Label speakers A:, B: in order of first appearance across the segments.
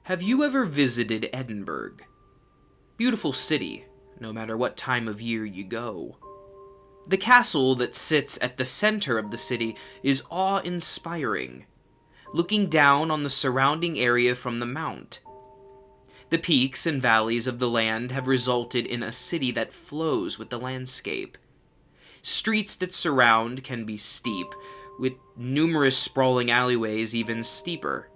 A: Have you ever visited Edinburgh? Beautiful city, no matter what time of year you go. The castle that sits at the center of the city is awe-inspiring, looking down on the surrounding area from the mount. The peaks and valleys of the land have resulted in a city that flows with the landscape. Streets that surround can be steep, with numerous sprawling alleyways even steeper.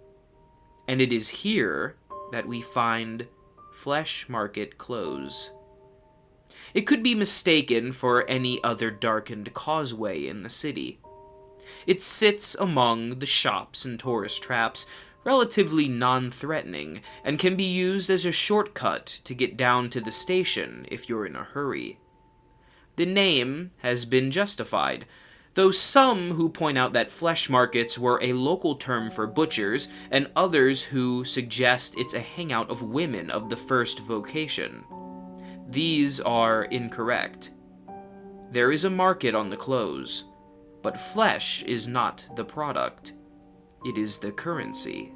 A: And it is here that we find Flesh Market Close. It could be mistaken for any other darkened causeway in the city. It sits among the shops and tourist traps, relatively non-threatening, and can be used as a shortcut to get down to the station if you're in a hurry. The name has been justified, though some who point out that flesh markets were a local term for butchers, and others who suggest it's a hangout of women of the first vocation. These are incorrect. There is a market on the close, but flesh is not the product. It is the currency.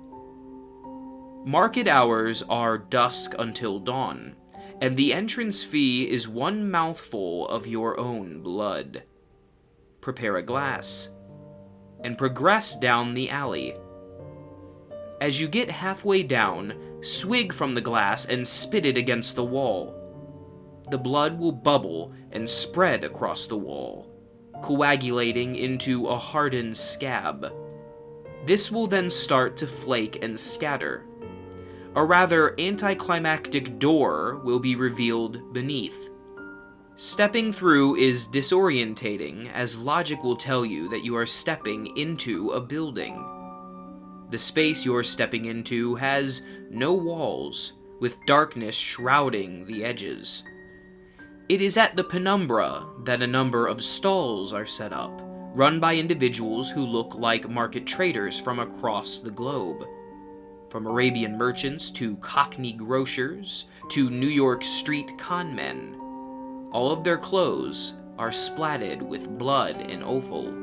A: Market hours are dusk until dawn, and the entrance fee is one mouthful of your own blood. Prepare a glass, and progress down the alley. As you get halfway down, swig from the glass and spit it against the wall. The blood will bubble and spread across the wall, coagulating into a hardened scab. This will then start to flake and scatter. A rather anticlimactic door will be revealed beneath. Stepping through is disorientating, as logic will tell you that you are stepping into a building. The space you're stepping into has no walls, with darkness shrouding the edges. It is at the penumbra that a number of stalls are set up, run by individuals who look like market traders from across the globe. From Arabian merchants to Cockney grocers to New York street conmen. All of their clothes are splatted with blood and offal.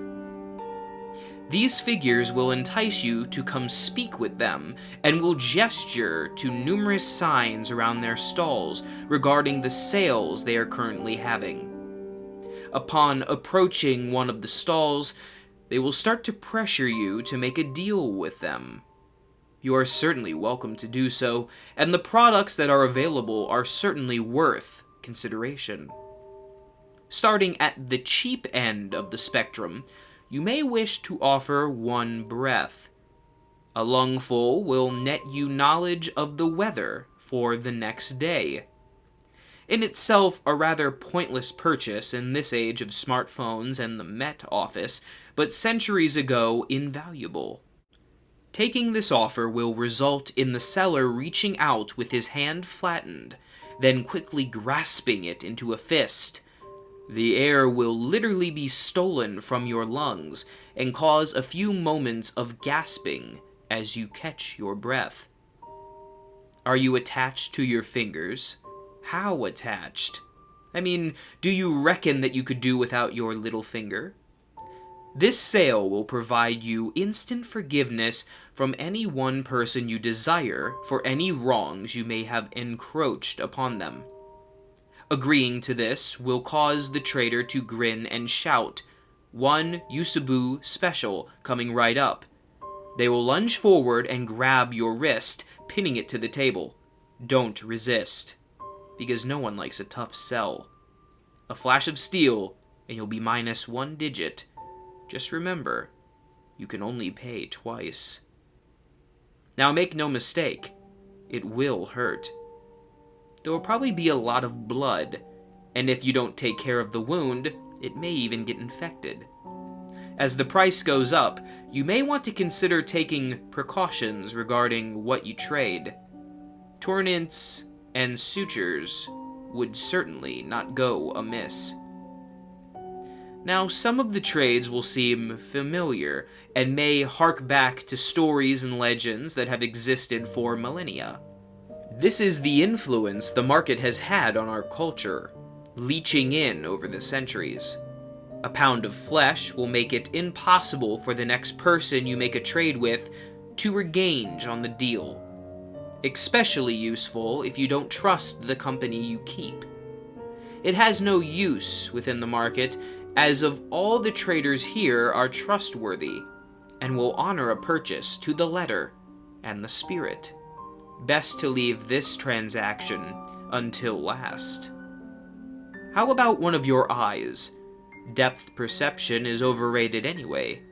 A: These figures will entice you to come speak with them, and will gesture to numerous signs around their stalls regarding the sales they are currently having. Upon approaching one of the stalls, they will start to pressure you to make a deal with them. You are certainly welcome to do so, and the products that are available are certainly worth consideration. Starting at the cheap end of the spectrum, you may wish to offer one breath. A lungful will net you knowledge of the weather for the next day. In itself, a rather pointless purchase in this age of smartphones and the Met Office, but centuries ago invaluable. Taking this offer will result in the seller reaching out with his hand flattened, then quickly grasping it into a fist. The air will literally be stolen from your lungs and cause a few moments of gasping as you catch your breath. Are you attached to your fingers? How attached? I mean, do you reckon that you could do without your little finger? This sale will provide you instant forgiveness from any one person you desire for any wrongs you may have encroached upon them. Agreeing to this will cause the trader to grin and shout, "One Yusubu special coming right up." They will lunge forward and grab your wrist, pinning it to the table. Don't resist, because no one likes a tough sell. A flash of steel, and you'll be minus one digit. Just remember, you can only pay twice. Now make no mistake, it will hurt. There will probably be a lot of blood, and if you don't take care of the wound, it may even get infected. As the price goes up, you may want to consider taking precautions regarding what you trade. Tourniquets and sutures would certainly not go amiss. Now, some of the trades will seem familiar, and may hark back to stories and legends that have existed for millennia. This is the influence the market has had on our culture, leeching in over the centuries. A pound of flesh will make it impossible for the next person you make a trade with to regage on the deal. especially useful if you don't trust the company you keep. It has no use within the market, as of all the traders here are trustworthy, and will honor a purchase to the letter and the spirit. Best to leave this transaction until last. How about one of your eyes? Depth perception is overrated anyway.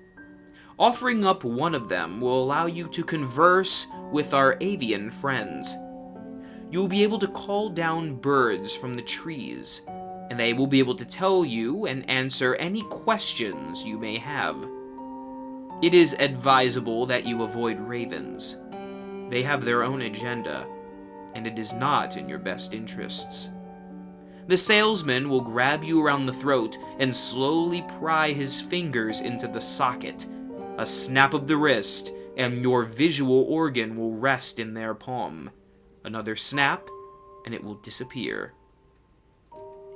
A: Offering up one of them will allow you to converse with our avian friends. You'll be able to call down birds from the trees, and they will be able to tell you and answer any questions you may have. It is advisable that you avoid ravens. They have their own agenda, and it is not in your best interests. The salesman will grab you around the throat and slowly pry his fingers into the socket. A snap of the wrist, and your visual organ will rest in their palm. Another snap, and it will disappear.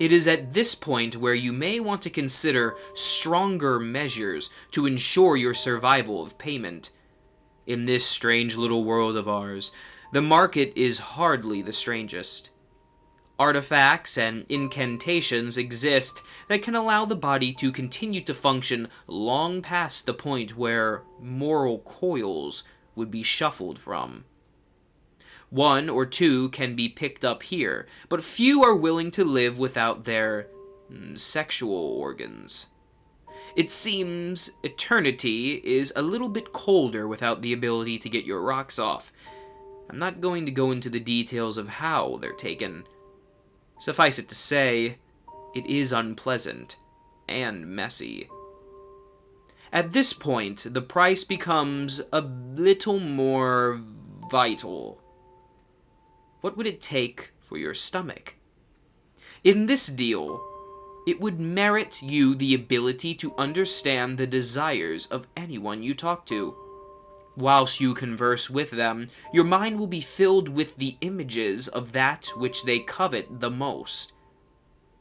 A: It is at this point where you may want to consider stronger measures to ensure your survival of payment. In this strange little world of ours, the market is hardly the strangest. Artifacts and incantations exist that can allow the body to continue to function long past the point where moral coils would be shuffled from. One or two can be picked up here, but few are willing to live without their sexual organs. It seems eternity is a little bit colder without the ability to get your rocks off. I'm not going to go into the details of how they're taken. Suffice it to say, it is unpleasant and messy. At this point, the price becomes a little more vital. What would it take for your stomach? In this deal, it would merit you the ability to understand the desires of anyone you talk to. Whilst you converse with them, your mind will be filled with the images of that which they covet the most.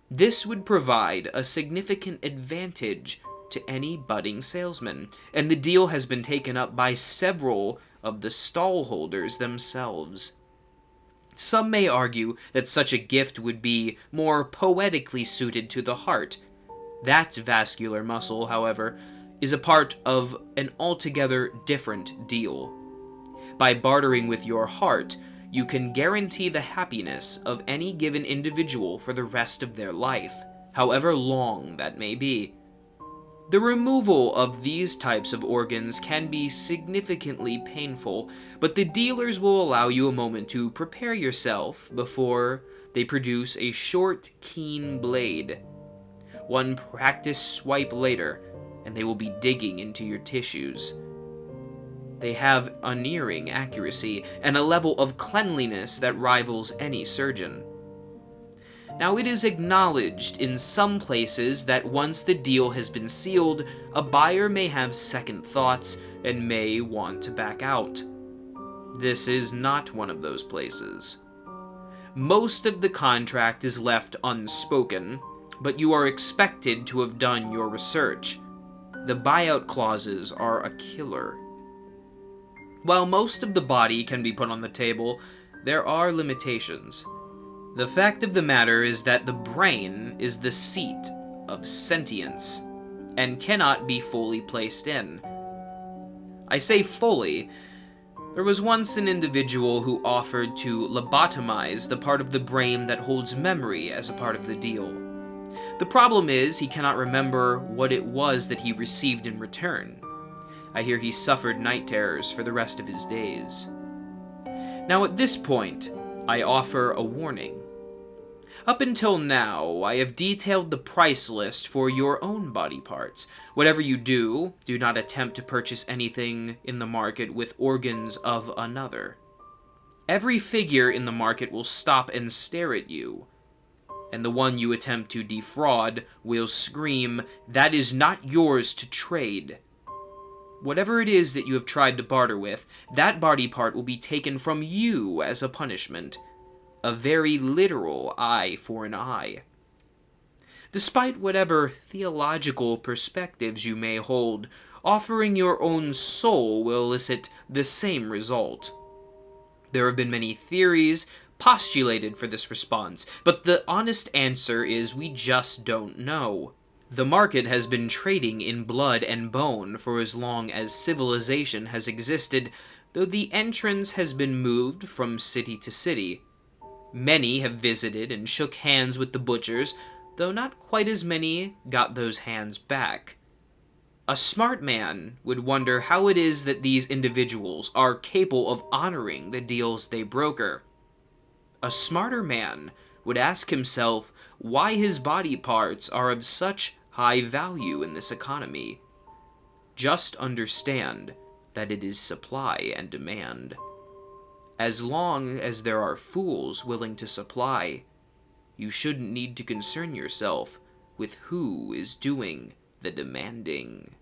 A: This would provide a significant advantage to any budding salesman, and the deal has been taken up by several of the stallholders themselves. Some may argue that such a gift would be more poetically suited to the heart. That vascular muscle, however, is a part of an altogether different deal. By bartering with your heart, you can guarantee the happiness of any given individual for the rest of their life, however long that may be. The removal of these types of organs can be significantly painful, but the dealers will allow you a moment to prepare yourself before they produce a short, keen blade. One practiced swipe later, and they will be digging into your tissues. They have unerring accuracy and a level of cleanliness that rivals any surgeon. Now, it is acknowledged in some places that once the deal has been sealed, a buyer may have second thoughts and may want to back out. This is not one of those places. Most of the contract is left unspoken, but you are expected to have done your research. The buyout clauses are a killer. While most of the body can be put on the table, there are limitations. The fact of the matter is that the brain is the seat of sentience, and cannot be fully placed in. I say fully. There was once an individual who offered to lobotomize the part of the brain that holds memory as a part of the deal. The problem is, he cannot remember what it was that he received in return. I hear he suffered night terrors for the rest of his days. Now at this point, I offer a warning. Up until now, I have detailed the price list for your own body parts. Whatever you do, do not attempt to purchase anything in the market with organs of another. Every figure in the market will stop and stare at you, and the one you attempt to defraud will scream, "That is not yours to trade." Whatever it is that you have tried to barter with, that body part will be taken from you as a punishment. A very literal eye for an eye. Despite whatever theological perspectives you may hold, offering your own soul will elicit the same result. There have been many theories postulated for this response, but the honest answer is we just don't know. The market has been trading in blood and bone for as long as civilization has existed, though the entrance has been moved from city to city. Many have visited and shook hands with the butchers, though not quite as many got those hands back. A smart man would wonder how it is that these individuals are capable of honoring the deals they broker. A smarter man would ask himself why his body parts are of such high value in this economy. Just understand that it is supply and demand. As long as there are fools willing to supply, you shouldn't need to concern yourself with who is doing the demanding.